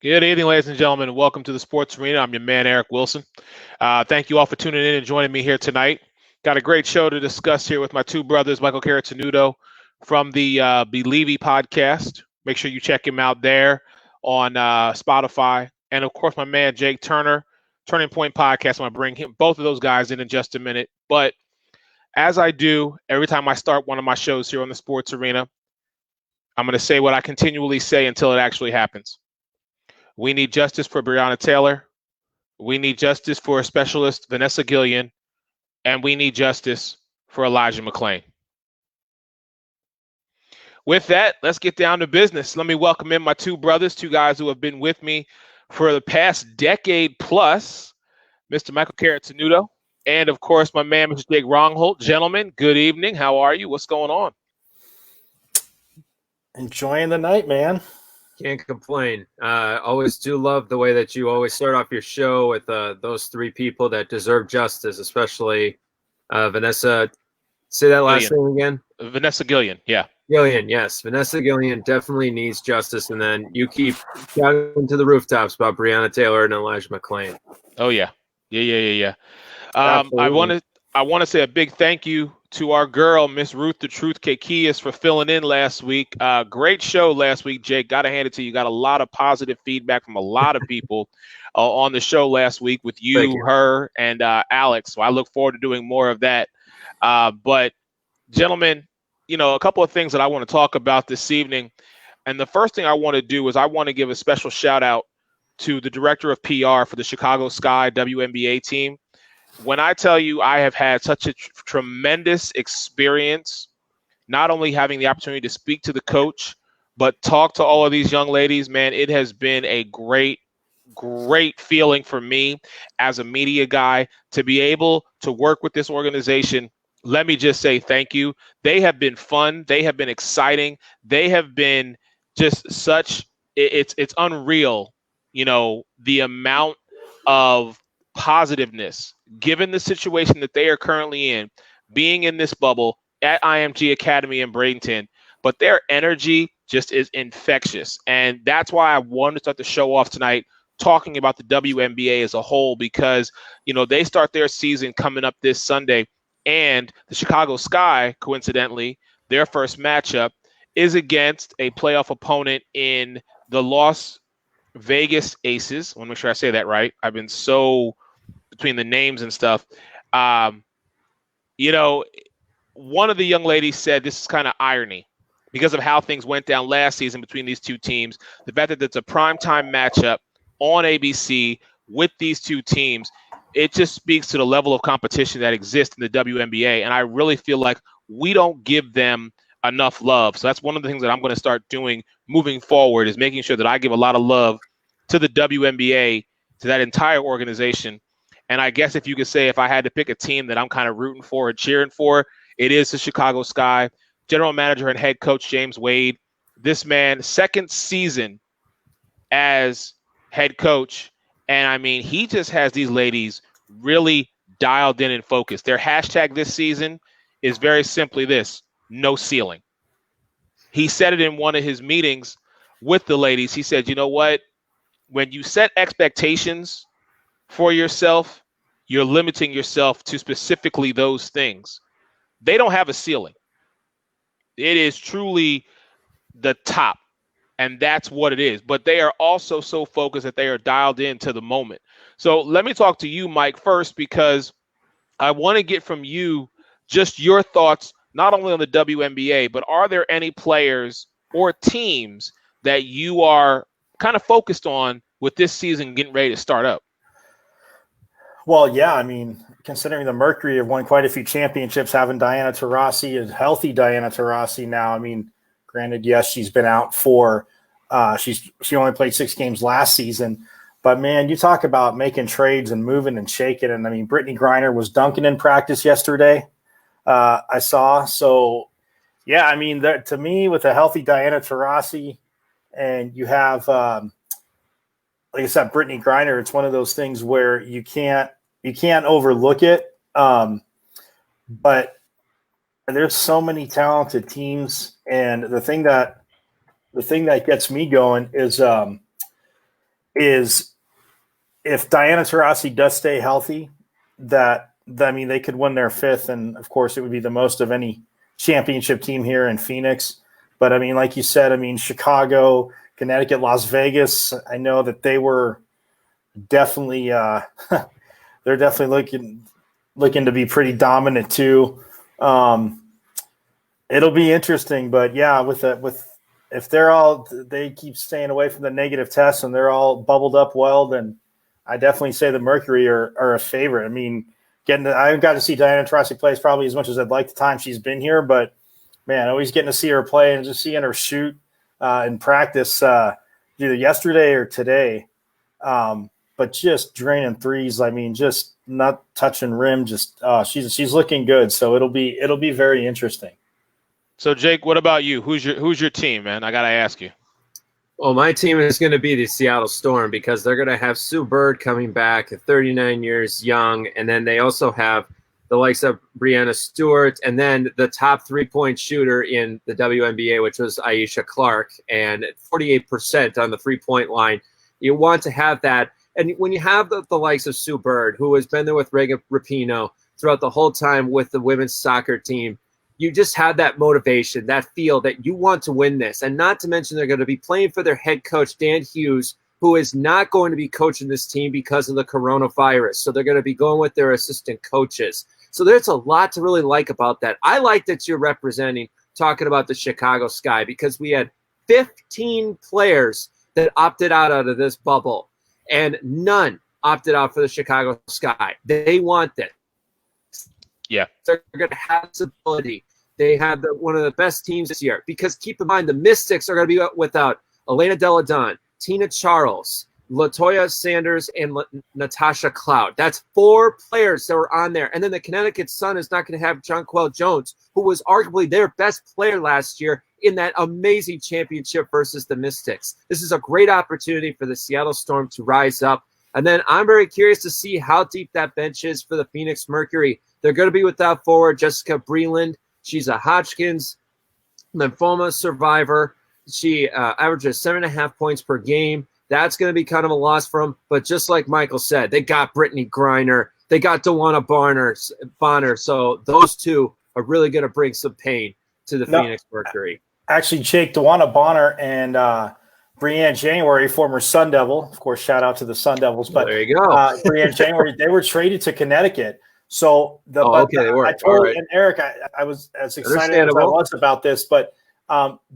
Good evening, ladies and gentlemen, and welcome to the Sports Arena. I'm your man, Eric Wilson. Thank you all for tuning in and joining me here tonight. Got a great show to discuss here with my two brothers, Michael Carotenuto from the BLEAVY podcast. Make sure you check him out there on Spotify. And, of course, my man, Jake Turner, Turning Point Podcast. I'm going to bring both of those guys in just a minute. But as I do every time I start one of my shows here on the Sports Arena, I'm going to say what I continually say until it actually happens. We need justice for Breonna Taylor. We need justice for Specialist Vanessa Gillian. And we need justice for Elijah McClain. With that, let's get down to business. Let me welcome in my two brothers, two guys who have been with me for the past decade plus, Mr. Michael Carotenuto, and, of course, my man, Mr. Jake Rongholt. Gentlemen, good evening. How are you? What's going on? Enjoying the night, man. Can't complain. Always do love the way that you always start off your show with those three people that deserve justice, especially Vanessa. Say that last name again. Vanessa Gillian, yeah. Gillian, yes. Vanessa Gillian definitely needs justice, and then you keep shouting to the rooftops about Breonna Taylor and Elijah McClain. Oh, yeah. Yeah. I want to say a big thank you to our girl, Miss Ruth the Truth Kekias, for filling in last week. Great show last week, Jake. Got to hand it to you. Got a lot of positive feedback from a lot of people on the show last week with you, her, and Alex. So I look forward to doing more of that. But, gentlemen, a couple of things that I want to talk about this evening. And the first thing I want to do is I want to give a special shout out to the director of PR for the Chicago Sky WNBA team. When I tell you I have had such a tremendous experience, not only having the opportunity to speak to the coach, but talk to all of these young ladies, man, it has been a great feeling for me as a media guy to be able to work with this organization. Let me just say thank you. They have been fun. They have been exciting. They have been just it's unreal, the amount of positiveness, given the situation that they are currently in, being in this bubble at IMG Academy in Bradenton, but their energy just is infectious. And that's why I wanted to start the show off tonight talking about the WNBA as a whole, because, they start their season coming up this Sunday, and the Chicago Sky, coincidentally, their first matchup is against a playoff opponent in the Las Vegas Aces. I want to make sure I say that right. I've been so between the names and stuff. One of the young ladies said this is kind of irony because of how things went down last season between these two teams. The fact that it's a primetime matchup on ABC with these two teams, it just speaks to the level of competition that exists in the WNBA. And I really feel like we don't give them enough love. So that's one of the things that I'm going to start doing moving forward, is making sure that I give a lot of love to the WNBA, to that entire organization. And I guess if you could say, if I had to pick a team that I'm kind of rooting for and cheering for, it is the Chicago Sky. General manager and head coach James Wade. This man, second season as head coach. And I mean, he just has these ladies really dialed in and focused. Their hashtag this season is very simply this: no ceiling. He said it in one of his meetings with the ladies. He said, you know what? When you set expectations for yourself, you're limiting yourself to specifically those things. They don't have a ceiling. It is truly the top, and that's what it is. But they are also so focused that they are dialed into the moment. So let me talk to you, Mike, first, because I want to get from you just your thoughts, not only on the WNBA, but are there any players or teams that you are kind of focused on with this season getting ready to start up? Well, yeah, I mean, considering the Mercury have won quite a few championships, having Diana Taurasi, a healthy Diana Taurasi now. I mean, granted, yes, she's been out for she only played 6 games last season. But, man, you talk about making trades and moving and shaking. And, I mean, Brittany Griner was dunking in practice yesterday, I saw. So, yeah, I mean, to me, with a healthy Diana Taurasi, and you have like I said, Brittany Griner, it's one of those things where you can't overlook it. But there's so many talented teams, and the thing that gets me going is is if Diana Taurasi does stay healthy, they could win their 5th, and of course it would be the most of any championship team here in Phoenix. But I mean, like you said, I mean, Chicago, Connecticut, Las Vegas, I know that they were definitely they're definitely looking to be pretty dominant too. It'll be interesting, but yeah, if they keep staying away from the negative tests and they're all bubbled up well, then I definitely say the Mercury are a favorite. I mean, I got to see Diana Taurasi play probably as much as I'd like the time she's been here, but man, always getting to see her play and just seeing her shoot in practice either yesterday or today. But just draining threes. I mean, just not touching rim. Just she's looking good. So it'll be very interesting. So Jake, what about you? Who's your team, man? I gotta ask you. Well, my team is going to be the Seattle Storm because they're going to have Sue Bird coming back at 39 years young, and then they also have the likes of Brianna Stewart, and then the top 3-point shooter in the WNBA, which was Aisha Clark, and 48% on the 3-point line. You want to have that. And when you have the likes of Sue Bird, who has been there with Regan Rapinoe throughout the whole time with the women's soccer team, you just have that motivation, that feel that you want to win this. And not to mention they're going to be playing for their head coach, Dan Hughes, who is not going to be coaching this team because of the coronavirus. So they're going to be going with their assistant coaches. So there's a lot to really like about that. I like that you're talking about the Chicago Sky, because we had 15 players that opted out of this bubble, and none opted out for the Chicago Sky. They want this. Yeah. They're going to have this ability. They have one of the best teams this year, because keep in mind the Mystics are going to be without Elena Deladon, Tina Charles, LaToya Sanders, and Natasha Cloud. That's 4 players that were on there. And then the Connecticut Sun is not going to have Jonquel Jones, who was arguably their best player last year in that amazing championship versus the Mystics. This is a great opportunity for the Seattle Storm to rise up. And then I'm very curious to see how deep that bench is for the Phoenix Mercury. They're going to be without forward Jessica Breland. She's a Hodgkin's lymphoma survivor. She averages 7.5 points per game. That's going to be kind of a loss for them. But just like Michael said, they got Brittany Griner. They got DeWanna Bonner. So those two are really going to bring some pain to the Phoenix Mercury. Actually, Jake, DeWanna Bonner and Brianne January, former Sun Devil. Of course, shout out to the Sun Devils. But there you go. Brianne January, they were traded to Connecticut. So they were. I told and Eric, I was as excited as I was about this, but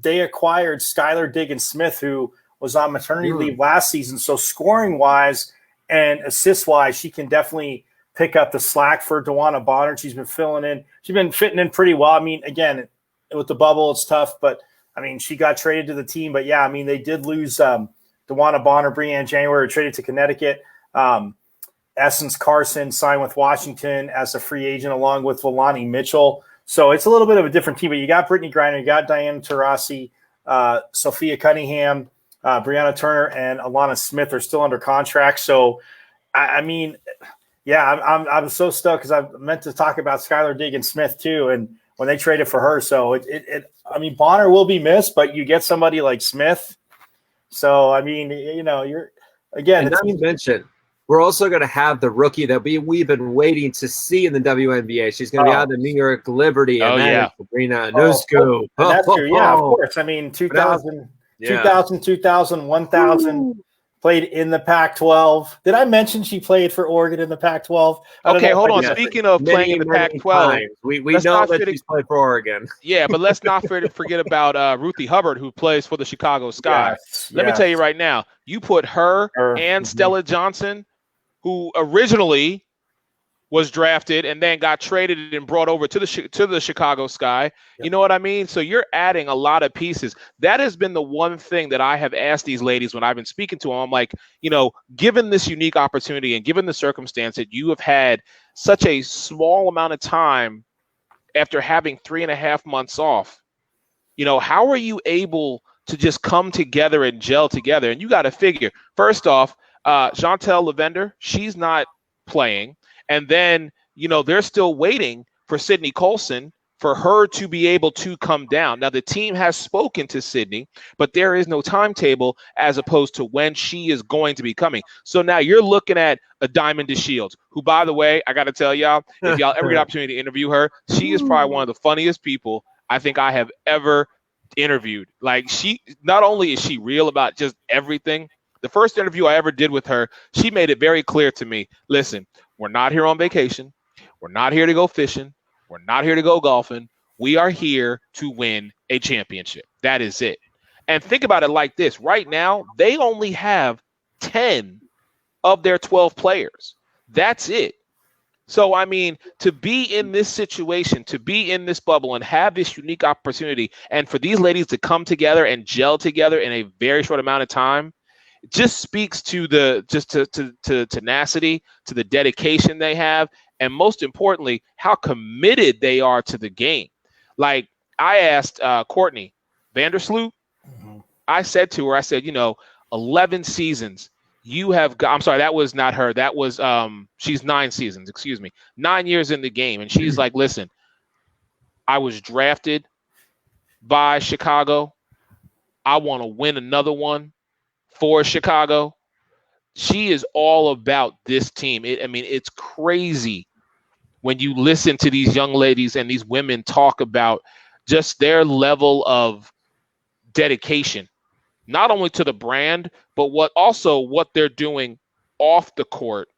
they acquired Skylar Diggins-Smith, who was on maternity leave last season. So scoring-wise and assist-wise, she can definitely pick up the slack for DeWanna Bonner. She's been filling in. She's been fitting in pretty well. I mean, again, with the bubble, it's tough, but I mean, she got traded to the team. But yeah, I mean, they did lose DeWanna Bonner, Brianne January, traded to Connecticut. Essence Carson signed with Washington as a free agent along with Volani Mitchell. So it's a little bit of a different team, but you got Brittany Griner, you got Diana Taurasi, Sophia Cunningham, Brianna Turner, and Alana Smith are still under contract. So, I mean, yeah, I'm so stoked because I meant to talk about Skylar Diggins-Smith too, and when they traded for her. So I mean, Bonner will be missed, but you get somebody like Smith. So I mean, you're again. And not to mention, we're also going to have the rookie that we've been waiting to see in the WNBA. She's going to be out of the New York Liberty. And Sabrina Ionescu. That's true. Yeah, of course. I mean, 2000, 1000, played in the Pac-12. Did I mention she played for Oregon in the Pac-12? Okay, hold on. Speaking of playing in the Pac-12, we know that she's played for Oregon. Yeah, but let's not forget about Ruthie Hubbard, who plays for the Chicago Sky. Let me tell you right now, you put her and Stella Johnson, who originally was drafted and then got traded and brought over to the Chicago Sky. Yep. You know what I mean? So you're adding a lot of pieces. That has been the one thing that I have asked these ladies when I've been speaking to them. I'm like, given this unique opportunity and given the circumstance that you have had such a small amount of time after having 3.5 months off, how are you able to just come together and gel together? And you got to figure, first off, Chantel Lavender, she's not playing. And then, they're still waiting for Sydney Colson for her to be able to come down. Now, the team has spoken to Sydney, but there is no timetable as opposed to when she is going to be coming. So now you're looking at a Diamond DeShields, who, by the way, I got to tell y'all, if y'all ever get an opportunity to interview her, she is probably one of the funniest people I think I have ever interviewed. Like, she, not only is she real about just everything, the first interview I ever did with her, she made it very clear to me, listen, we're not here on vacation. We're not here to go fishing. We're not here to go golfing. We are here to win a championship. That is it. And think about it like this. Right now, they only have 10 of their 12 players. That's it. So, I mean, to be in this situation, to be in this bubble and have this unique opportunity, and for these ladies to come together and gel together in a very short amount of time, it just speaks to the to tenacity, to the dedication they have, and most importantly, how committed they are to the game. Like, I asked Courtney Vandersloot, I said to her, I said, 11 seasons. You have got, I'm sorry, that was not her. That was, she's 9 seasons, 9 years in the game. And she's like, listen, I was drafted by Chicago. I want to win another one for Chicago. She is all about this team. It's crazy when you listen to these young ladies and these women talk about just their level of dedication, not only to the brand, but what they're doing off the court,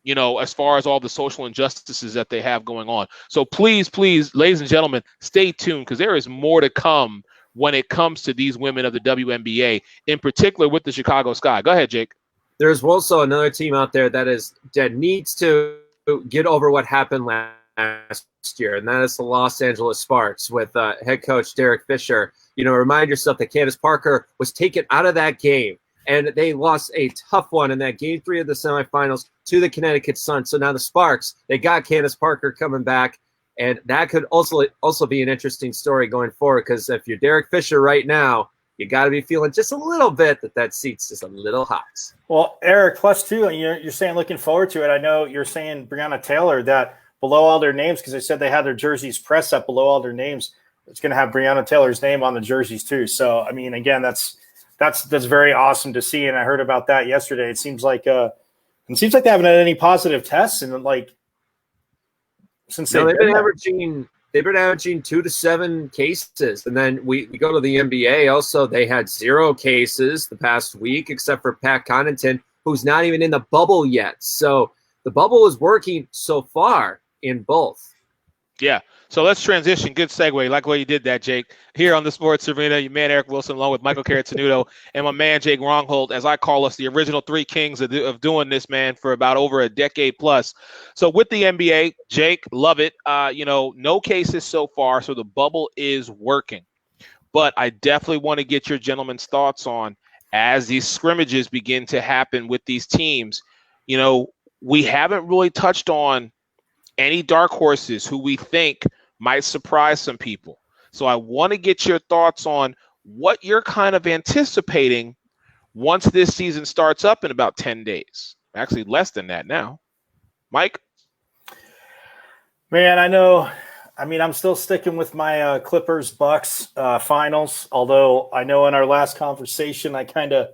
as far as all the social injustices that they have going on. So please, ladies and gentlemen, stay tuned, because there is more to come when it comes to these women of the WNBA, in particular with the Chicago Sky. Go ahead, Jake. There's also another team out there that needs to get over what happened last year, and that is the Los Angeles Sparks with head coach Derek Fisher. Remind yourself that Candace Parker was taken out of that game, and they lost a tough one in that game 3 of the semifinals to the Connecticut Sun. So now the Sparks, they got Candace Parker coming back, and that could also be an interesting story going forward, because if you're Derek Fisher right now, you got to be feeling just a little bit that seat's just a little hot. Well, Eric, plus too, you're saying looking forward to it. I know you're saying Breonna Taylor, that below all their names, because they said they had their jerseys pressed up below all their names, it's going to have Breonna Taylor's name on the jerseys too. So, again, that's very awesome to see. And I heard about that yesterday. It seems like they haven't had any positive tests, and since they've been averaging 2 to 7 cases. And then we go to the NBA. Also, they had 0 cases the past week, except for Pat Connaughton, who's not even in the bubble yet. So the bubble is working so far in both. Yeah. So let's transition. Good segue. Like the way you did that, Jake. Here on the Sports Arena, your man Eric Wilson, along with Michael Carotenuto and my man Jake Rongholt, as I call us, the original 3 kings of doing this, man, for about over a decade plus. So with the NBA, Jake, love it. No cases so far, so the bubble is working. But I definitely want to get your gentlemen's thoughts on, as these scrimmages begin to happen with these teams. We haven't really touched on any dark horses who we think might surprise some people. So I want to get your thoughts on what you're kind of anticipating once this season starts up in about 10 days. Actually, less than that now. Mike? Man, I know. I'm still sticking with my Clippers-Bucks finals, although I know in our last conversation I kind of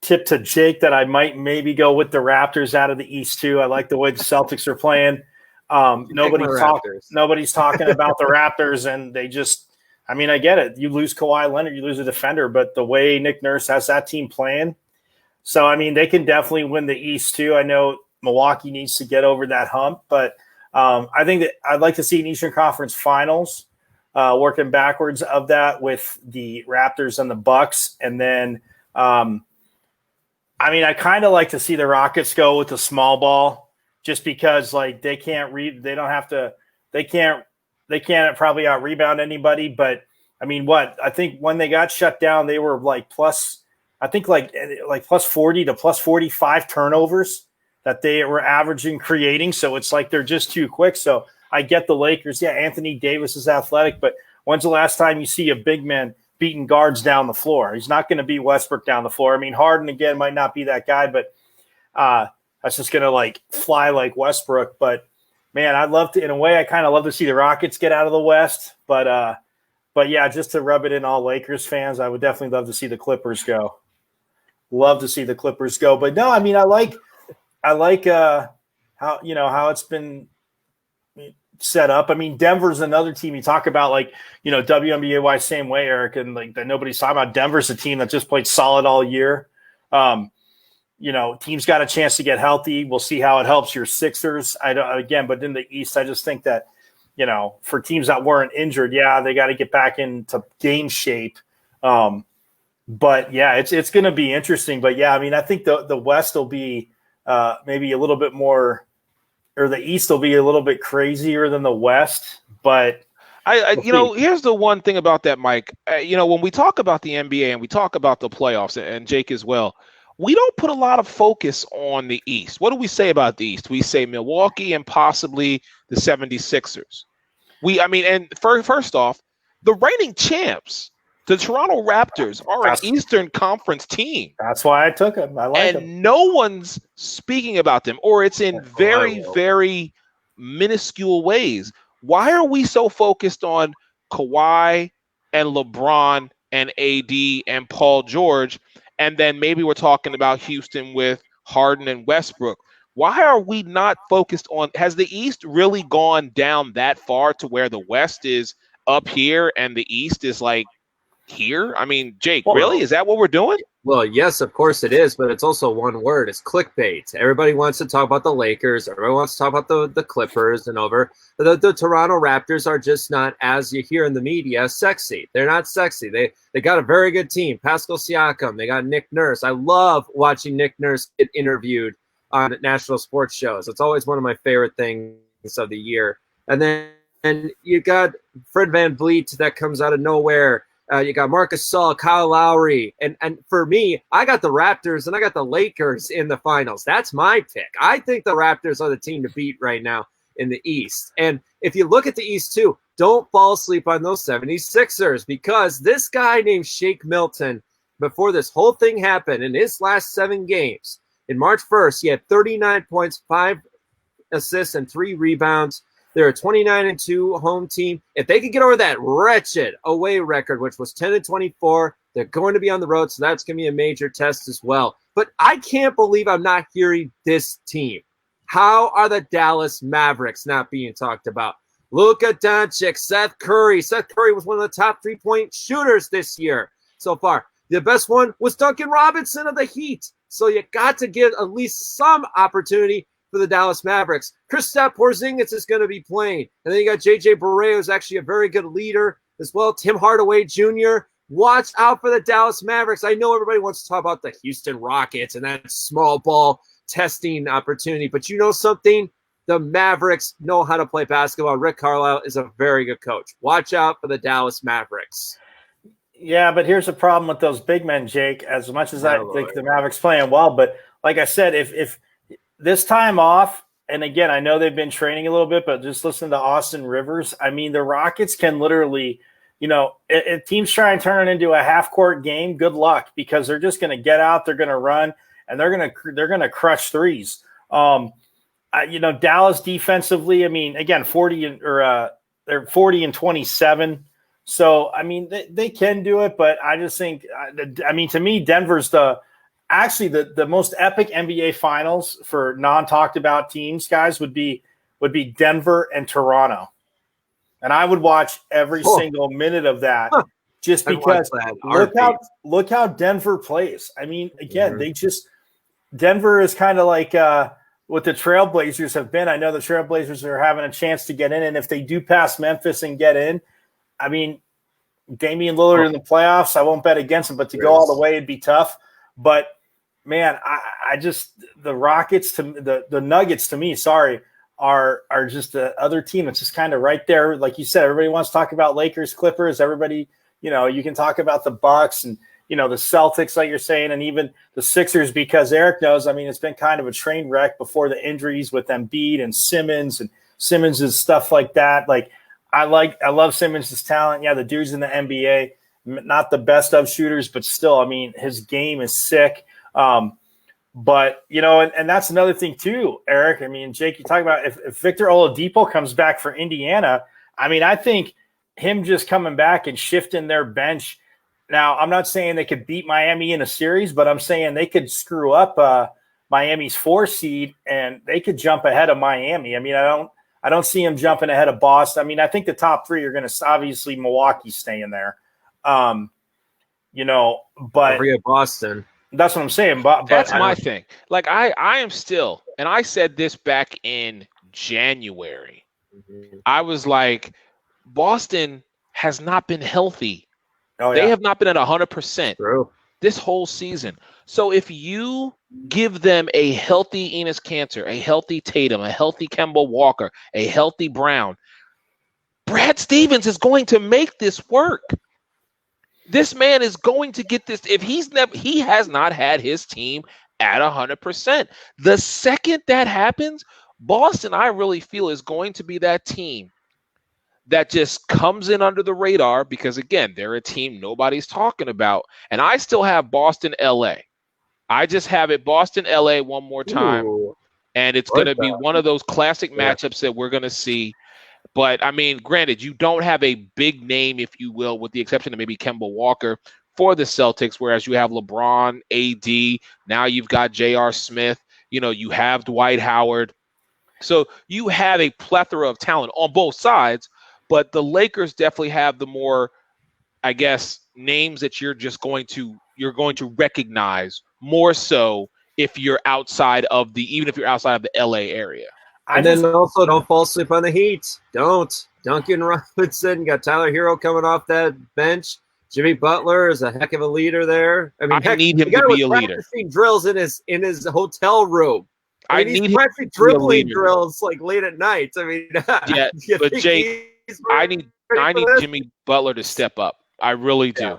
tipped to Jake that I might maybe go with the Raptors out of the East too. I like the way the Celtics are playing. Nobody's talking about the Raptors, and they just, I get it. You lose Kawhi Leonard, you lose a defender, but the way Nick Nurse has that team playing, so they can definitely win the East too. I know Milwaukee needs to get over that hump, but I think that I'd like to see an Eastern Conference Finals, working backwards of that with the Raptors and the Bucks, and then I kind of like to see the Rockets go with the small ball. Just because they can't probably out rebound anybody. But I think when they got shut down, they were plus 40 to plus 45 turnovers that they were averaging creating. So it's like they're just too quick. So I get the Lakers. Yeah, Anthony Davis is athletic, but when's the last time you see a big man beating guards down the floor? He's not going to beat Westbrook down the floor. Harden again might not be that guy, but that's just going to fly like Westbrook. But man, I'd love to. In a way, I kind of love to see the Rockets get out of the West, but yeah, just to rub it in all Lakers fans, I would definitely love to see the Clippers go. Love to see the Clippers go, but no, I mean, I like how it's been set up. I mean, Denver's another team. You talk about WNBA same way, Eric, and that nobody's talking about. Denver's a team that just played solid all year. Teams got a chance to get healthy. We'll see how it helps your Sixers. But in the East, I just think that for teams that weren't injured, yeah, they got to get back into game shape. But yeah, it's going to be interesting. But yeah, I mean, I think the West will be maybe a little bit more, or the East will be a little bit crazier than the West. But here's the one thing about that, Mike. When we talk about the NBA and we talk about the playoffs, and Jake as well, we don't put a lot of focus on the East. What do we say about the East? We say Milwaukee and possibly the 76ers. First off, the reigning champs, the Toronto Raptors, are an Eastern Conference team. That's why I took them. I like them. And no one's speaking about them, or it's in very, very minuscule ways. Why are we so focused on Kawhi and LeBron and AD and Paul George, and then maybe we're talking about Houston with Harden and Westbrook? Why are we not focused on – has the East really gone down that far to where the West is up here and the East is like here? I mean, Jake, really? Is that what we're doing? Well, yes, of course it is, but it's also one word. It's clickbait. Everybody wants to talk about the Lakers. Everybody wants to talk about the Clippers and over. The Toronto Raptors are just not, as you hear in the media, sexy. They're not sexy. They got a very good team. Pascal Siakam. They got Nick Nurse. I love watching Nick Nurse get interviewed on national sports shows. It's always one of my favorite things of the year. And then you got Fred VanVleet that comes out of nowhere. You got Marcus Gasol, Kyle Lowry. And for me, I got the Raptors and I got the Lakers in the finals. That's my pick. I think the Raptors are the team to beat right now in the East. And if you look at the East too, don't fall asleep on those 76ers, because this guy named Shake Milton, before this whole thing happened, in his last 7 games, in March 1st, he had 39 points, 5 assists, and 3 rebounds. They're a 29-2 home team. If they could get over that wretched away record, which was 10-24, they're going to be on the road, so that's going to be a major test as well. But I can't believe I'm not hearing this team. How are the Dallas Mavericks not being talked about? Luka Doncic, Seth Curry. Seth Curry was one of the top 3-point shooters this year so far. The best one was Duncan Robinson of the Heat. So you got to give at least some opportunity for the Dallas Mavericks. Kristaps Porzingis is going to be playing. And then you got J.J. Barea, who's actually a very good leader as well. Tim Hardaway Jr. Watch out for the Dallas Mavericks. I know everybody wants to talk about the Houston Rockets and that small ball testing opportunity. But you know something? The Mavericks know how to play basketball. Rick Carlisle is a very good coach. Watch out for the Dallas Mavericks. Yeah, but here's the problem with those big men, Jake. As much as I think the Mavericks playing well, but like I said, if this time off, and again, I know they've been training a little bit, but just listen to Austin Rivers. I mean, the Rockets can literally, if teams try and turn it into a half-court game, good luck, because they're just going to get out, they're going to run, and they're going to crush threes. Dallas defensively, I mean, again, they're 40 and 27. So, I mean, they can do it, but I just think, to me, Denver's the most epic NBA finals for non-talked about teams, guys, would be Denver and Toronto. And I would watch every single minute of that just because look how Denver plays. I mean, again, Denver is kind of like what the Trailblazers have been. I know the Trailblazers are having a chance to get in, and if they do pass Memphis and get in, I mean, Damian Lillard in the playoffs, I won't bet against him, but to go all the way, it'd be tough. But, man, I just – the Rockets, the Nuggets to me, are just the other team that's just kind of right there. Like you said, everybody wants to talk about Lakers, Clippers. Everybody, you can talk about the Bucks and, the Celtics, like you're saying, and even the Sixers, because Eric knows, I mean, it's been kind of a train wreck before the injuries with Embiid and Simmons' stuff like that. Like, I love Simmons' talent. Yeah, the dude's in the NBA, not the best of shooters, but still, I mean, his game is sick. But, and that's another thing too, Eric. I mean, Jake, you talk about if Victor Oladipo comes back for Indiana, I mean, I think him just coming back and shifting their bench. Now, I'm not saying they could beat Miami in a series, but I'm saying they could screw up Miami's 4 seed and they could jump ahead of Miami. I mean, I don't see him jumping ahead of Boston. I mean, I think the top 3 are going to obviously Milwaukee staying there. But Boston. That's what I'm saying. But that's my thing. Like I am still, and I said this back in January. Mm-hmm. I was like, Boston has not been healthy. They have not been at 100% this whole season. So if you give them a healthy Enes Kanter, a healthy Tatum, a healthy Kemba Walker, a healthy Brown, Brad Stevens is going to make this work. This man is going to get this. If he has not had his team at 100%. The second that happens, Boston, I really feel, is going to be that team that just comes in under the radar because, again, they're a team nobody's talking about. And I still have Boston, LA. I just have it Boston, LA one more time. Ooh, and it's going to be one of those classic matchups that we're going to see. But, I mean, granted, you don't have a big name, if you will, with the exception of maybe Kemba Walker for the Celtics, whereas you have LeBron, AD. Now you've got J.R. Smith. You have Dwight Howard. So you have a plethora of talent on both sides, but the Lakers definitely have the more, I guess, names that you're going to recognize more so if you're outside of even if you're outside of the LA area. And then also don't fall asleep on the Heat. Don't. Duncan Robinson, got Tyler Hero coming off that bench. Jimmy Butler is a heck of a leader there. I mean, I need him to be a leader. Drills in his hotel room. I mean, he's practicing dribbling drills like late at night. I mean, yeah, but Jake, I need Jimmy Butler to step up. I really do. Yeah.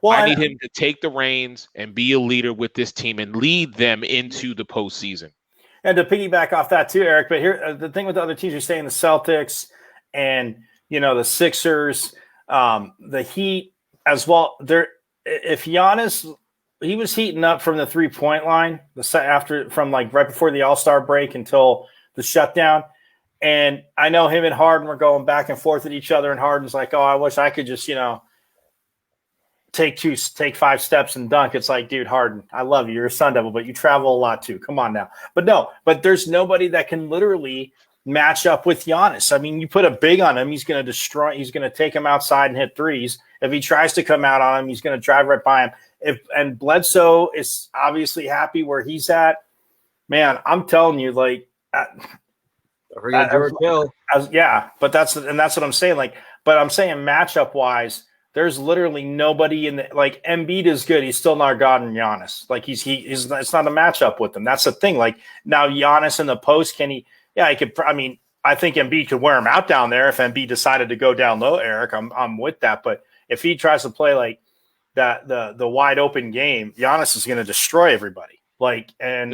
Well, I need him to take the reins and be a leader with this team and lead them into the postseason. And to piggyback off that too, Eric, but here the thing with the other teams, you're saying the Celtics and the Sixers, the Heat as well. If Giannis, he was heating up from the 3-point line from like right before the All-Star break until the shutdown, and I know him and Harden were going back and forth at each other, and Harden's like, "Oh, I wish I could just take 5 steps and dunk." It's like, dude, Harden, I love you. You're a Sun Devil, but you travel a lot too. Come on now. But there's nobody that can literally match up with Giannis. I mean, you put a big on him, he's going to take him outside and hit threes. If he tries to come out on him, he's going to drive right by him. And Bledsoe is obviously happy where he's at. Man, I'm telling you, like, but that's what I'm saying. Like, but I'm saying matchup wise, there's literally nobody in the like Embiid is good. He's still not God and Giannis. Like he's it's not a matchup with them. That's the thing. Like now Giannis in the post, can he? Yeah, he could. I mean, I think Embiid could wear him out down there if Embiid decided to go down low. Eric, I'm with that. But if he tries to play like that, the wide open game, Giannis is going to destroy everybody. Like and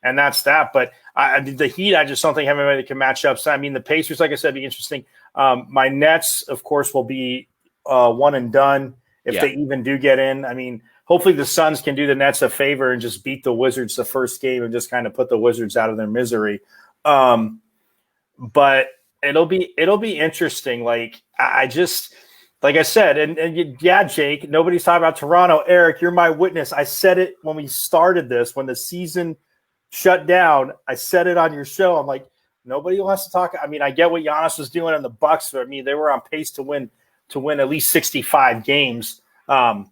that's that. But the Heat, I just don't think have anybody that can match up. So I mean, the Pacers, like I said, be interesting. My Nets, of course, will be one and done if they even do get in. I mean, hopefully the Suns can do the Nets a favor and just beat the Wizards the first game and just kind of put the Wizards out of their misery. But it'll be interesting. Like I just, like I said, and Jake, nobody's talking about Toronto. Eric, you're my witness. I said it when we started this, when the season shut down. I said it on your show. I'm like, nobody wants to talk. I mean, I get what Giannis was doing in the Bucks. But I mean, they were on pace to win at least 65 games. But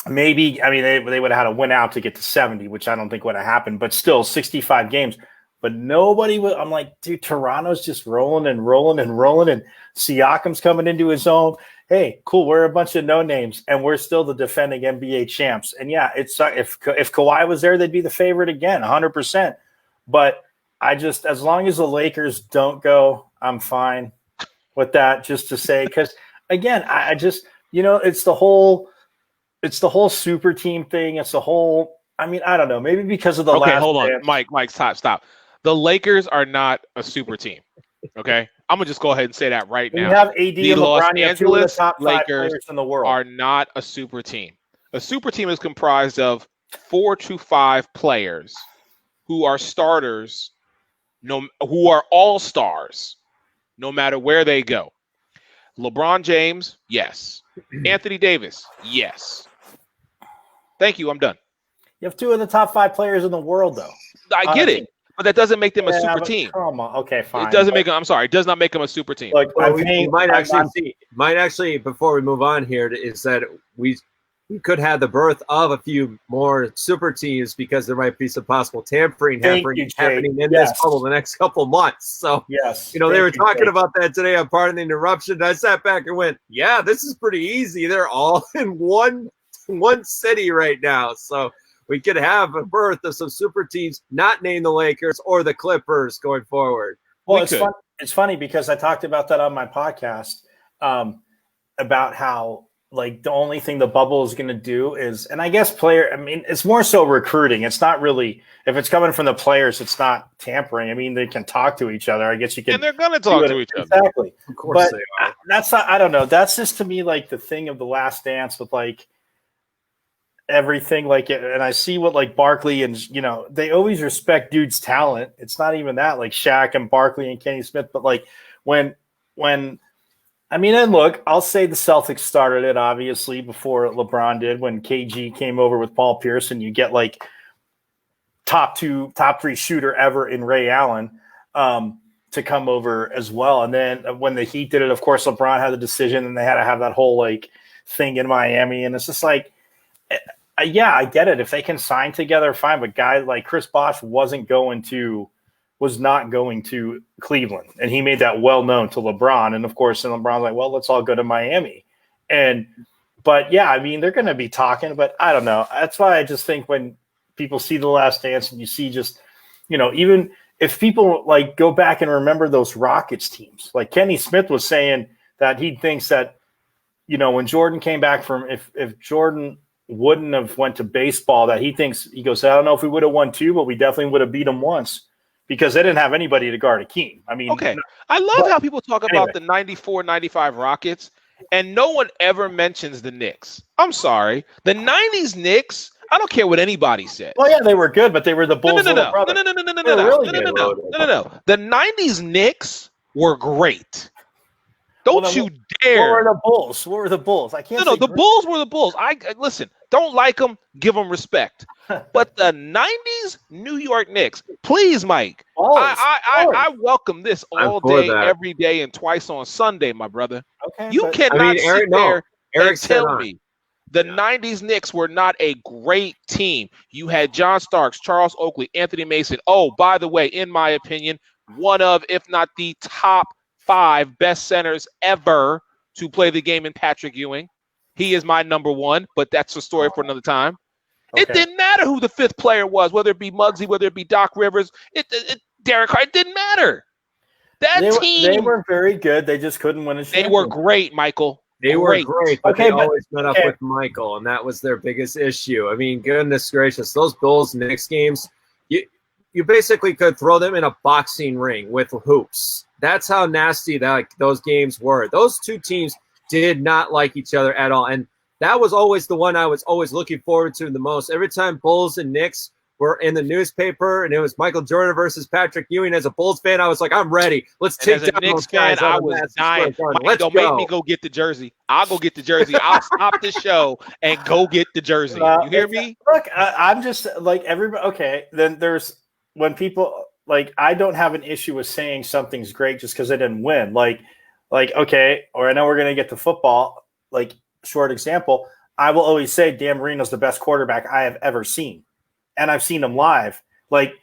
maybe, I mean, they would have had to win out to get to 70, which I don't think would have happened, but still 65 games. But nobody would. I'm like, dude, Toronto's just rolling and Siakam's coming into his own. Hey, cool. We're a bunch of no names and we're still the defending NBA champs. And yeah, it's if Kawhi was there, they'd be the favorite again, 100%. But I just, as long as the Lakers don't go, I'm fine with that, just to say, because again, I just, it's the whole super team thing. It's the whole, I mean, I don't know, maybe because of the last hold on, dance. Mike, stop. The Lakers are not a super team. Okay. I'm going to just go ahead and say that right now. You have AD the and Los LeBron, Angeles top 5 Lakers players in the world. are not a super team. A super team is comprised of 4 to 5 players who are starters, who are all stars, no matter where they go. LeBron James, yes. Anthony Davis, yes. Thank you. I'm done. You have 2 of the top 5 players in the world, though. I get it, but that doesn't make them a super team. Come on. Okay, fine. It doesn't make them. I'm sorry. It does not make them a super team. Look, well, we might actually before we move on here is that we could have the birth of a few more super teams because there might be some possible tampering happening in this bubble the next couple months. So yes, they were talking about that today on Pardon the Interruption. I sat back and went, yeah, this is pretty easy. They're all in one city right now. So we could have a birth of some super teams not named the Lakers or the Clippers going forward. Well, it's funny because I talked about that on my podcast about how like the only thing the bubble is going to do is, and I guess it's more so recruiting. It's not really, if it's coming from the players, it's not tampering. I mean, they can talk to each other. I guess you can. And they're going to talk to each other. Exactly. Of course but they are. That's not, I don't know. That's just to me like the thing of The Last Dance with like everything like it. And I see what like Barkley and, they always respect dude's talent. It's not even that like Shaq and Barkley and Kenny Smith, but like when and look, I'll say the Celtics started it obviously before LeBron did. When KG came over with Paul Pierce, and you get like top 3 shooter ever in Ray Allen to come over as well. And then when the Heat did it, of course, LeBron had the decision, and they had to have that whole like thing in Miami. And it's just like, yeah, I get it. If they can sign together, fine. But guys like Chris Bosh was not going to Cleveland. And he made that well known to LeBron. And of course, and LeBron's like, well, let's all go to Miami. But yeah, I mean, they're going to be talking, but I don't know. That's why I just think when people see The Last Dance and you see just, even if people like go back and remember those Rockets teams, like Kenny Smith was saying that he thinks that, when Jordan came back from, if Jordan wouldn't have went to baseball, that he goes, I don't know if we would have won 2, but we definitely would have beat them once. Because they didn't have anybody to guard Akeem. I mean, okay. I love how people talk about the 94-95 Rockets, and no one ever mentions the Knicks. I'm sorry. The 90s Knicks, I don't care what anybody says. Well, yeah, they were good, but they were the Bulls' No. brother. No. The 90s Knicks were great. Don't you dare. What were the Bulls? I can't. No, the Bulls were the Bulls. I listen. Don't like them. Give them respect. But the 90s New York Knicks, please, Mike. I welcome this all day, every day, and twice on Sunday, my brother. Okay. You cannot sit there and tell me the 90s Knicks were not a great team. You had John Starks, Charles Oakley, Anthony Mason. Oh, by the way, in my opinion, one of, if not the top 5 best centers ever to play the game in Patrick Ewing. He is my number 1, but that's a story for another time. Okay. It didn't matter who the 5th player was, whether it be Muggsy, whether it be Doc Rivers, Derek Hart. It didn't matter. They were very good. They just couldn't win a championship. They were great, Michael. They were great, but they always met up with Michael, and that was their biggest issue. I mean, goodness gracious, those Bulls Knicks games, you basically could throw them in a boxing ring with hoops. That's how nasty those games were. Those 2 teams did not like each other at all. And that was always the one I was always looking forward to the most. Every time Bulls and Knicks were in the newspaper and it was Michael Jordan versus Patrick Ewing, as a Bulls fan, I was like, I'm ready. Let's take down those guys. I was dying. Don't make me go get the jersey. I'll go get the jersey. I'll stop the show and go get the jersey. You hear me? Look, I'm just like everybody. Okay, then there's when people like I don't have an issue with saying something's great just because they didn't win. Like okay, or I know we're gonna get to football. Like short example, I will always say Dan Marino's the best quarterback I have ever seen, and I've seen him live. Like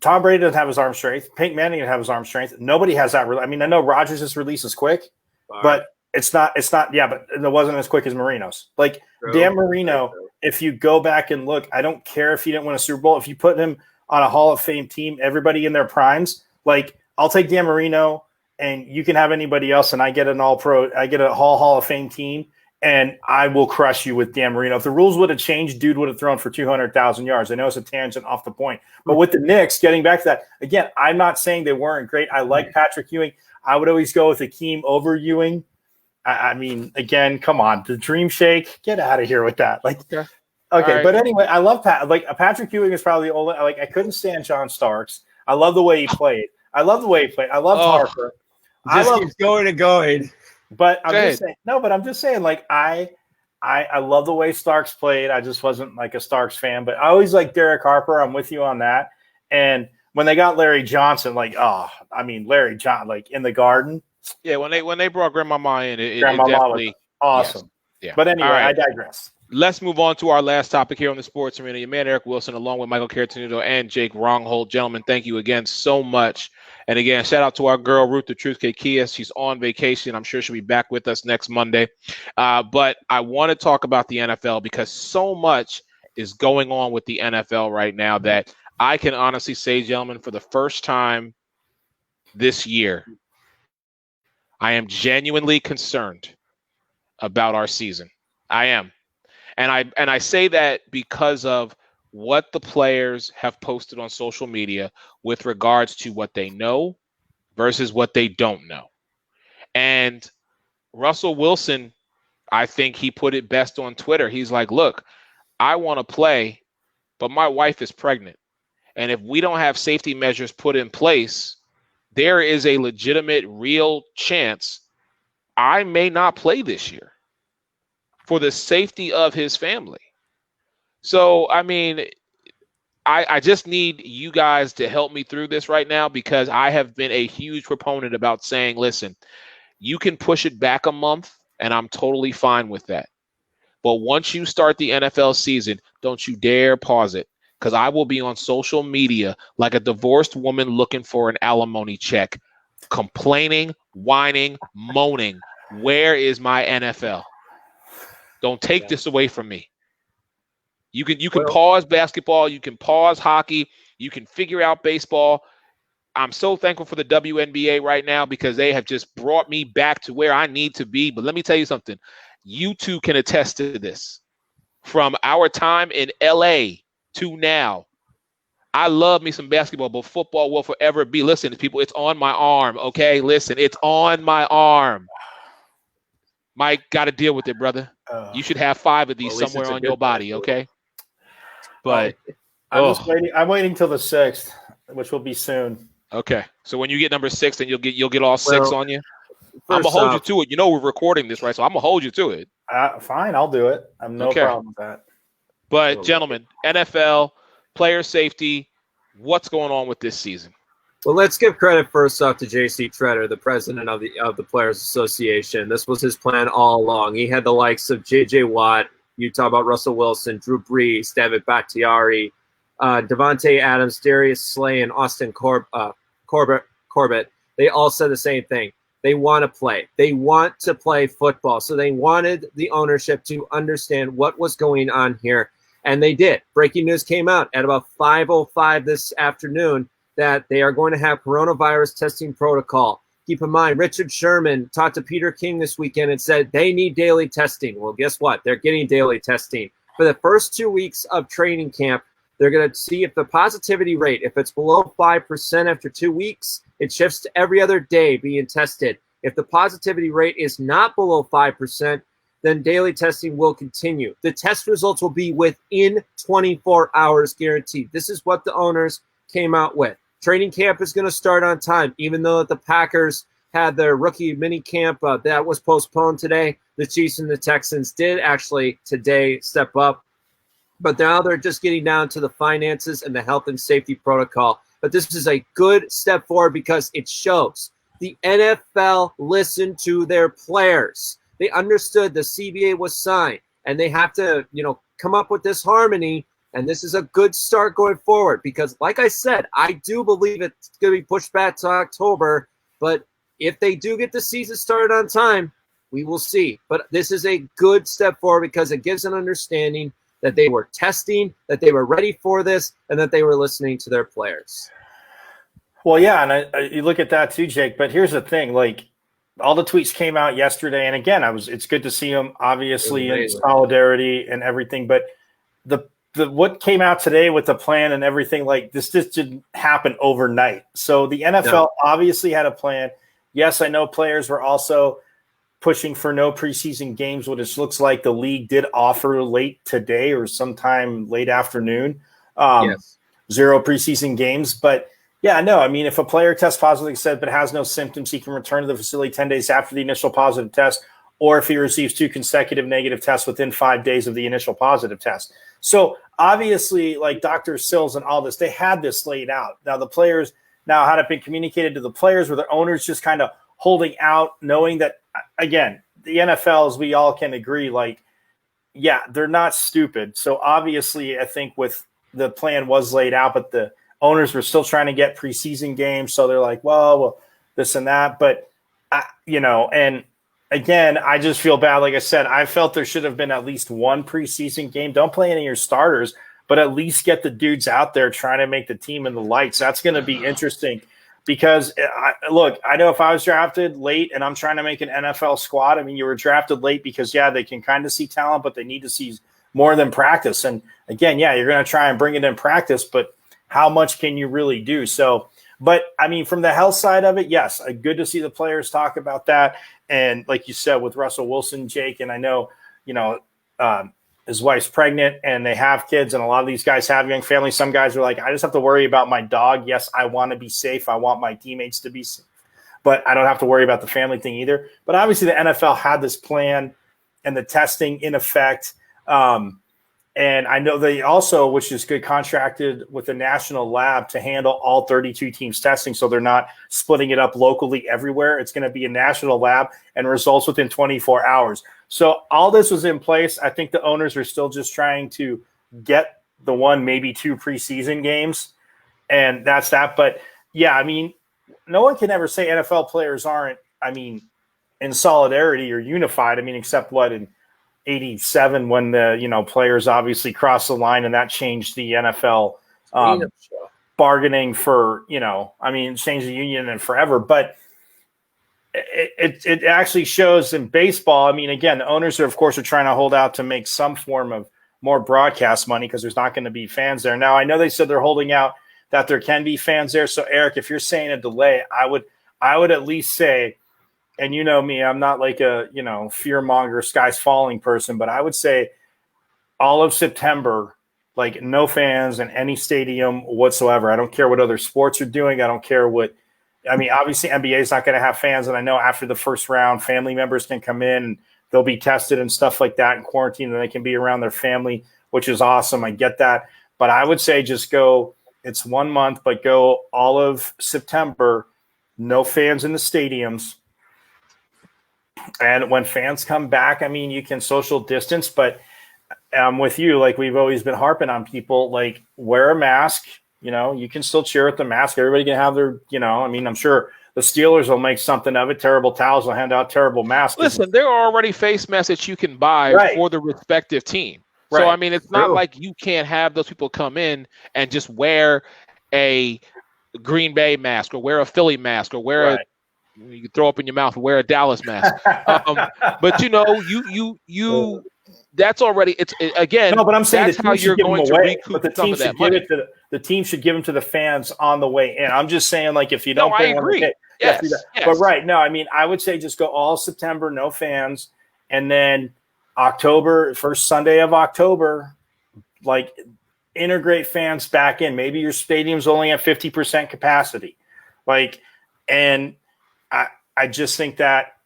Tom Brady doesn't have his arm strength. Peyton Manning doesn't have his arm strength. Nobody has that. I mean, I know Rodgers' release is quick, but it's not. Yeah, but it wasn't as quick as Marino's. Like Dan Marino, if you go back and look, I don't care if he didn't win a Super Bowl. If you put him on a Hall of Fame team, everybody in their primes, like I'll take Dan Marino. And you can have anybody else, and I get an all-pro. I get a Hall of Fame team, and I will crush you with Dan Marino. If the rules would have changed, dude would have thrown for 200,000 yards. I know it's a tangent off the point. But with the Knicks, getting back to that, again, I'm not saying they weren't great. I like Patrick Ewing. I would always go with Akeem over Ewing. I mean, again, come on, the Dream Shake, get out of here with that. Like, Okay. right. But anyway, I love Patrick Ewing is probably the only. Like, I couldn't stand John Starks. I love the way he played. I loved Harper. Keeps going and going. But I'm just saying, but I'm just saying, like, I love the way Starks played. I just wasn't like a Starks fan, but I always like Derek Harper. I'm with you on that. And when they got Larry Johnson, like, Larry Johnson, like in the Garden. Yeah, when they brought Grandmama in, it Grandmama definitely was awesome. Yes. Yeah. But anyway, I digress. Let's move on to our last topic here on the Sports Arena. Your man Eric Wilson, along with Michael Carotenuto and Jake Rongholt. Gentlemen, thank you again so much. And again, shout out to our girl, Ruth the Truth Kekias. She's on vacation. I'm sure she'll be back with us next Monday. But I want to talk about the NFL because so much is going on with the NFL right now that I can honestly say, gentlemen, for the first time this year, I am genuinely concerned about our season. I am. And I say that because of what the players have posted on social media with regards to what they know versus what they don't know. And Russell Wilson, I think he put it best on Twitter. He's like, look, I want to play, but my wife is pregnant. And if we don't have safety measures put in place, there is a legitimate, real chance I may not play this year for the safety of his family. So, I mean, I just need you guys to help me through this right now because I have been a huge proponent about saying, listen, you can push it back a month and I'm totally fine with that. But once you start the NFL season, don't you dare pause it because I will be on social media like a divorced woman looking for an alimony check, complaining, whining, moaning. Where is my NFL? Don't take this away from me. You can pause basketball, you can pause hockey, you can figure out baseball. I'm so thankful for the WNBA right now because they have just brought me back to where I need to be. But let me tell you something. You two can attest to this. From our time in LA to now, I love me some basketball, but football will forever be. Listen, people, it's on my arm, okay? Listen, it's on my arm. Mike, got to deal with it, brother. You should have 5 of these somewhere on your body, okay? But I'm waiting till the 6th, which will be soon. Okay, so when you get number 6, then you'll get all 6 on you. I'm gonna hold you to it. You know we're recording this, right? So I'm gonna hold you to it. Fine, I'll do it. I'm no problem with that. But gentlemen, NFL player safety, what's going on with this season? Well, let's give credit first off to J.C. Tretter, the president of the Players Association. This was his plan all along. He had the likes of J.J. Watt. You talk about Russell Wilson, Drew Brees, David Bakhtiari, Devontae Adams, Darius Slay, and Austin Corbett. They all said the same thing. They want to play. They want to play football. So they wanted the ownership to understand what was going on here, and they did. Breaking news came out at about 5:05 this afternoon that they are going to have coronavirus testing protocol. Keep in mind, Richard Sherman talked to Peter King this weekend and said they need daily testing. Well, guess what? They're getting daily testing. For the first 2 weeks of training camp, they're going to see if the positivity rate, if it's below 5% after 2 weeks, it shifts to every other day being tested. If the positivity rate is not below 5%, then daily testing will continue. The test results will be within 24 hours guaranteed. This is what the owners came out with. Training camp is going to start on time, even though the Packers had their rookie mini camp that was postponed today. The Chiefs and the Texans did actually today step up, but now they're just getting down to the finances and the health and safety protocol. But this is a good step forward because it shows the NFL listened to their players. They understood the CBA was signed, and they have to, come up with this harmony. And this is a good start going forward because, like I said, I do believe it's going to be pushed back to October. But if they do get the season started on time, we will see. But this is a good step forward because it gives an understanding that they were testing, that they were ready for this, and that they were listening to their players. Well, yeah, and you look at that too, Jake. But here's the thing: like all the tweets came out yesterday, and again, it's good to see them, obviously, in solidarity and everything. But what came out today with the plan and everything, like this just didn't happen overnight. So the NFL obviously had a plan. Yes, I know players were also pushing for no preseason games, which looks like the league did offer late today or sometime late afternoon. Yes. 0 preseason games. But yeah, no, I mean, if a player tests positive, said, but has no symptoms, he can return to the facility 10 days after the initial positive test, or if he receives 2 consecutive negative tests within 5 days of the initial positive test. So obviously, like Dr. Sills and all this, they had this laid out. Now the players had it been communicated to the players, where the owners just kind of holding out, knowing that, again, the NFL, as we all can agree, like, yeah, they're not stupid. So obviously, I think with the plan was laid out, but the owners were still trying to get preseason games. So they're like, well, this and that. But, and again, I just feel bad. Like I said, I felt there should have been at least 1 preseason game. Don't play any of your starters, but at least get the dudes out there trying to make the team in the lights. That's going to be interesting. Because, look, I know if I was drafted late and I'm trying to make an NFL squad, I mean, you were drafted late because, yeah, they can kind of see talent, but they need to see more than practice. And, again, yeah, you're going to try and bring it in practice, but how much can you really do? So, but, I mean, from the health side of it, yes, good to see the players talk about that. And like you said, with Russell Wilson, Jake, and I know, his wife's pregnant and they have kids, and a lot of these guys have young families. Some guys are like, I just have to worry about my dog. Yes, I want to be safe. I want my teammates to be safe, but I don't have to worry about the family thing either. But obviously the NFL had this plan and the testing in effect. And I know they also, which is good, contracted with a national lab to handle all 32 teams testing. So they're not splitting it up locally everywhere. It's going to be a national lab and results within 24 hours. So all this was in place. I think the owners are still just trying to get the 1, maybe 2 preseason games. And that's that. But yeah, I mean, no one can ever say NFL players aren't, in solidarity or unified. Except in 87 when the players obviously crossed the line, and that changed the NFL bargaining for changed the union and forever. But it actually shows in baseball. Again, the owners are trying to hold out to make some form of more broadcast money because there's not going to be fans there. Now I know they said they're holding out that there can be fans there. So Eric, if you're saying a delay, I would at least say, and you know me, I'm not like a, fear monger, sky's falling person, but I would say all of September, like no fans in any stadium whatsoever. I don't care what other sports are doing. I don't care what, obviously NBA is not going to have fans. And I know after the first round, family members can come in and they'll be tested and stuff like that in quarantine, and they can be around their family, which is awesome. I get that. But I would say just go, it's 1 month, but go all of September, no fans in the stadiums. And when fans come back, you can social distance, but I'm with you. Like we've always been harping on people, like wear a mask, you can still cheer with the mask. Everybody can have their, I'm sure the Steelers will make something of it. Terrible towels will hand out terrible masks. Listen, there are already face masks that you can buy for the respective team. Right. So, it's not like you can't have those people come in and just wear a Green Bay mask or wear a Philly mask or wear you can throw up in your mouth and wear a Dallas mask. But you that's already again. No, but I'm saying that's how you're going to recoup but some of that money. The team should give them to the fans on the way in. I'm just saying, like, if you don't, I agree. Yes. But right, no, I would say just go all September, no fans, and then October, first Sunday of October, like integrate fans back in. Maybe your stadium's only at 50% capacity, and I just think that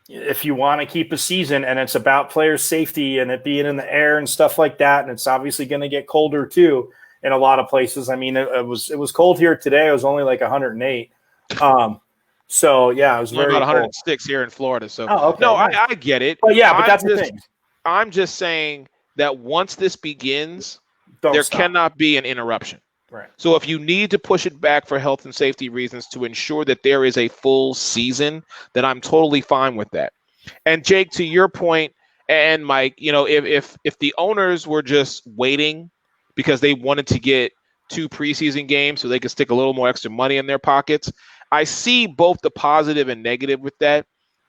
if you want to keep a season and it's about player safety and it being in the air and stuff like that, and it's obviously going to get colder too in a lot of places. It was cold here today. It was only like 108. So yeah, it was very about 106 cold here in Florida. So okay, no, nice. I get it. But yeah, but that's the thing. I'm just saying that once this begins, Don't there stop. cannot be an interruption. Right. So if you need to push it back for health and safety reasons to ensure that there is a full season, then I'm totally fine with that. And Jake, to your point, and Mike, if the owners were just waiting because they wanted to get 2 preseason games so they could stick a little more extra money in their pockets, I see both the positive and negative with that.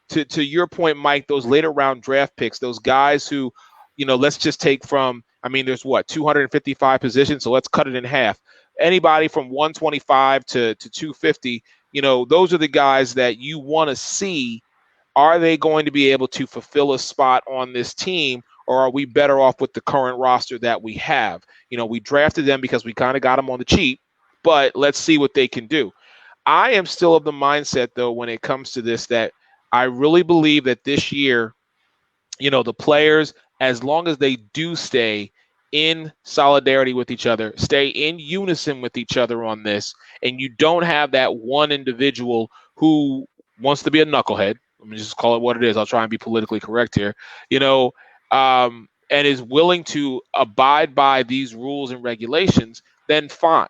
To your point, Mike, those later round draft picks, those guys who, let's just take from, there's 255 positions, so let's cut it in half. Anybody from 125 to 250, those are the guys that you want to see are they going to be able to fulfill a spot on this team, or are we better off with the current roster that we have? We drafted them because we kind of got them on the cheap, but let's see what they can do. I am still of the mindset, though, when it comes to this, that I really believe that this year, the players, as long as they do stay in solidarity with each other, stay in unison with each other on this, and you don't have that one individual who wants to be a knucklehead. Let me just call it what it is. I'll try and be politically correct here, and is willing to abide by these rules and regulations, then fine.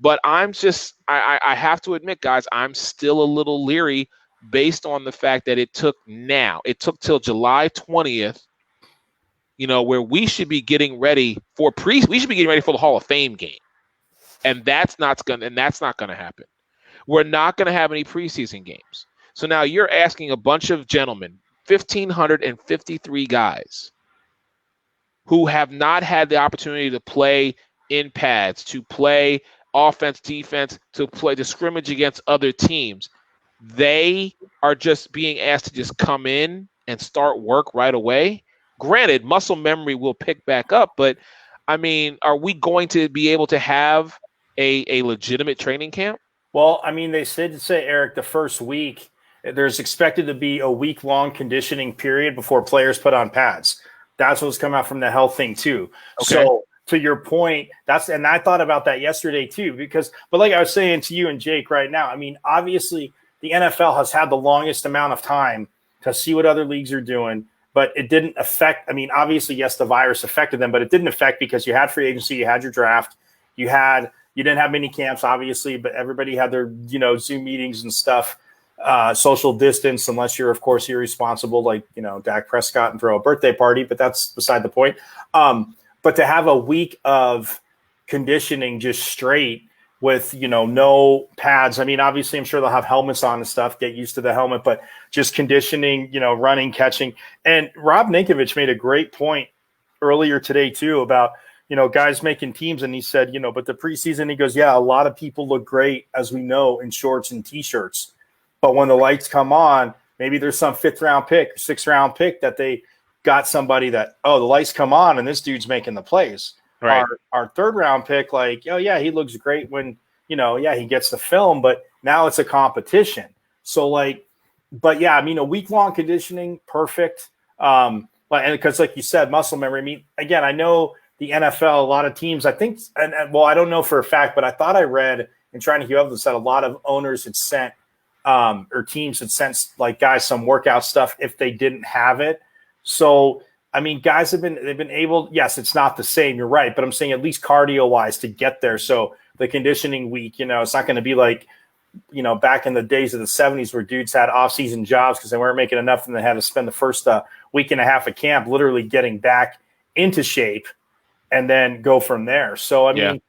But I have to admit, guys, I'm still a little leery based on the fact that it took till July 20th, where we should be getting ready for the Hall of Fame game. And that's not going to happen. We're not going to have any preseason games. So now you're asking a bunch of gentlemen, 1,553 guys who have not had the opportunity to play in pads, to play offense, defense, to scrimmage against other teams. They are just being asked to just come in and start work right away. Granted, muscle memory will pick back up, but I mean, are we going to be able to have a legitimate training camp? Well, I mean, they say, Eric, the first week, there's expected to be a week-long conditioning period before players put on pads. That's what's come out from the health thing too. Okay. So to your point, and I thought about that yesterday too, but like I was saying to you and Jake right now, I mean, obviously the NFL has had the longest amount of time to see what other leagues are doing, but it didn't affect. I mean, obviously, yes, the virus affected them, but it didn't affect because you had free agency, you had your draft, you didn't have many camps, obviously, but everybody had their, Zoom meetings and stuff, social distance, unless you're, of course, irresponsible, like, Dak Prescott and throw a birthday party, but that's beside the point. But to have a week of conditioning just straight with, no pads. I mean, obviously, I'm sure they'll have helmets on and stuff, get used to the helmet, but just conditioning, running, catching. And Rob Ninkovich made a great point earlier today, too, about, guys making teams. And he said, but the preseason, he goes, yeah, a lot of people look great, as we know, in shorts and T-shirts. But when the lights come on, maybe there's some 5th round pick, 6th round pick that they got somebody that, the lights come on and this dude's making the plays. Right. Our 3rd round pick, like, he looks great when, he gets the film, but now it's a competition. So but yeah, I mean, a week-long conditioning, perfect. And because like you said, muscle memory. I mean, again, I know the NFL, a lot of teams, I think, and I don't know for a fact, but I thought I read in trying to keep up with this that a lot of owners had sent or teams had sent like guys some workout stuff if they didn't have it. So, I mean, guys they've been able, yes, it's not the same, you're right, but I'm saying at least cardio-wise to get there. So the conditioning week, it's not going to be like, back in the days of the 70s where dudes had off-season jobs because they weren't making enough and they had to spend the first week and a half of camp literally getting back into shape and then go from there. So, I mean.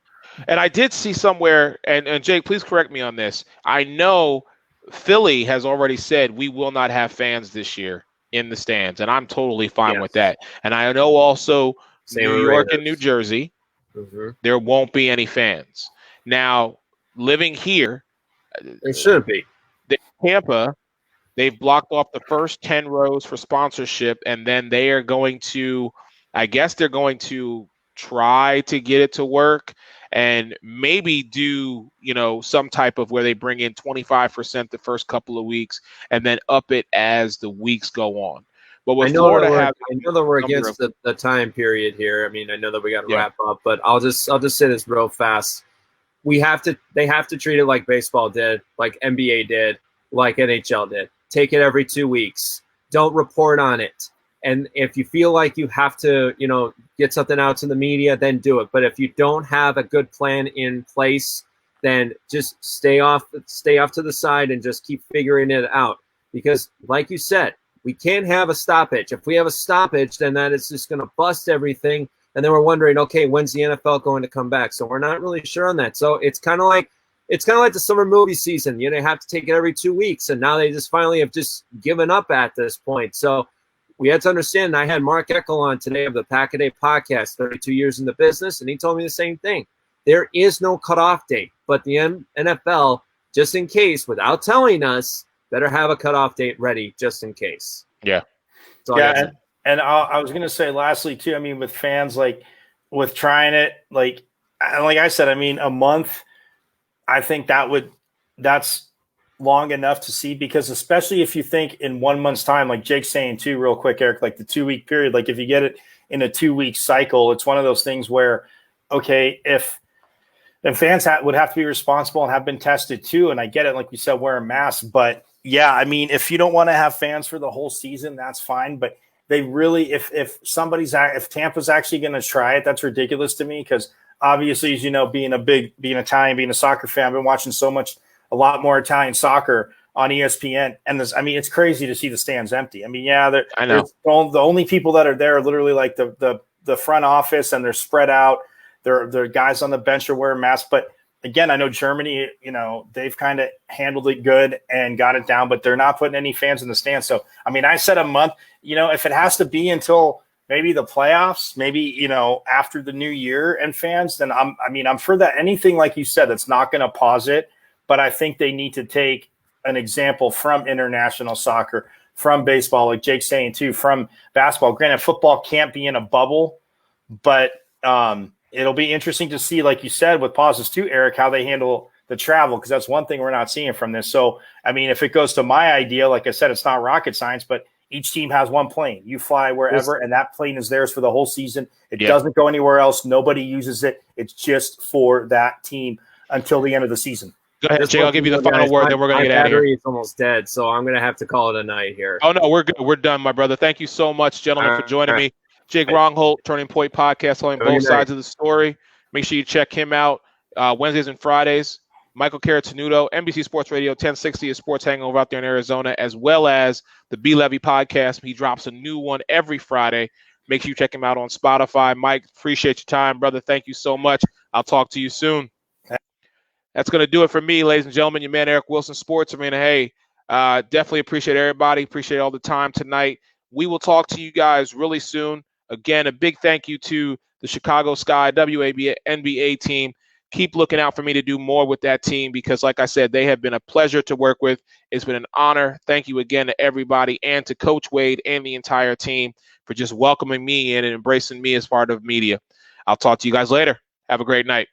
And I did see somewhere, and Jake, please correct me on this. I know Philly has already said we will not have fans this year in the stands, and I'm totally fine with that. And I know also New York and New Jersey, there won't be any fans. Now, living here, there should be. Tampa, they've blocked off the first 10 rows for sponsorship, and then they are going to, I guess they're going to try to get it to work and maybe do, some type of where they bring in 25% the first couple of weeks and then up it as the weeks go on. But with Florida I know that we're against the time period here. I mean, I know that we got to wrap up, but I'll just say this real fast. They have to treat it like baseball did, like NBA did, like NHL did. Take it every 2 weeks. Don't report on it. And if you feel like you have to, get something out to the media, then do it. But if you don't have a good plan in place, then just stay off to the side and just keep figuring it out. Because like you said, we can't have a stoppage. If we have a stoppage, then that is just going to bust everything. And then we're wondering, okay, when's the NFL going to come back? So we're not really sure on that. So it's kind of like the summer movie season. They have to take it every 2 weeks. And now they just finally have just given up at this point. So we had to understand, and I had Mark Eckel on today of the Pack a Day podcast, 32 years in the business, and he told me the same thing. There is no cutoff date, but the NFL, just in case, without telling us, better have a cutoff date ready just in case. Yeah. Yeah. And I was going to say lastly too, I mean, with fans, like with trying it, like I said, I mean, a month, I think that's long enough to see, because especially if you think in 1 month's time, like Jake's saying too, real quick, Eric, like the 2-week period, like if you get it in a 2-week cycle, it's one of those things where, okay, if fans would have to be responsible and have been tested too. And I get it. Like we said, wear a mask, but yeah, I mean, if you don't want to have fans for the whole season, that's fine. But they really, if Tampa's actually going to try it, that's ridiculous to me. Cause obviously, as you know, being Italian, being a soccer fan, I've been watching a lot more Italian soccer on ESPN. And it's crazy to see the stands empty. I mean, yeah, I know the only people that are there are literally like the front office, and they're spread out. They're guys on the bench are wearing masks. But again, I know Germany, they've kind of handled it good and got it down, but they're not putting any fans in the stands. So, I mean, I said a month, if it has to be until maybe the playoffs, maybe, after the new year and fans, then I'm for that. Anything like you said, that's not going to pause it. But I think they need to take an example from international soccer, from baseball, like Jake's saying too, from basketball. Granted, football can't be in a bubble, but it'll be interesting to see, like you said, with pauses too, Eric, how they handle the travel, because that's one thing we're not seeing from this. So, I mean, if it goes to my idea, like I said, it's not rocket science, but each team has one plane. You fly wherever, and that plane is theirs for the whole season. It doesn't go anywhere else. Nobody uses it. It's just for that team until the end of the season. Go ahead, Jay. I'll give you the final word, then we're going to get out of here. It's almost dead, so I'm going to have to call it a night here. Oh, no, we're good. We're done, my brother. Thank you so much, gentlemen, for joining me. Jake Rongholt, Turning Point Podcast, telling both sides of the story. Make sure you check him out Wednesdays and Fridays. Michael Carotenuto, NBC Sports Radio 1060, a sports hangover out there in Arizona, as well as the BLEAVY podcast. He drops a new one every Friday. Make sure you check him out on Spotify. Mike, appreciate your time, brother. Thank you so much. I'll talk to you soon. That's going to do it for me, ladies and gentlemen. Your man, Eric Wilson, Sports Arena. Hey, definitely appreciate everybody. Appreciate all the time tonight. We will talk to you guys really soon. Again, a big thank you to the Chicago Sky WNBA team. Keep looking out for me to do more with that team, because, like I said, they have been a pleasure to work with. It's been an honor. Thank you again to everybody, and to Coach Wade and the entire team for just welcoming me in and embracing me as part of media. I'll talk to you guys later. Have a great night.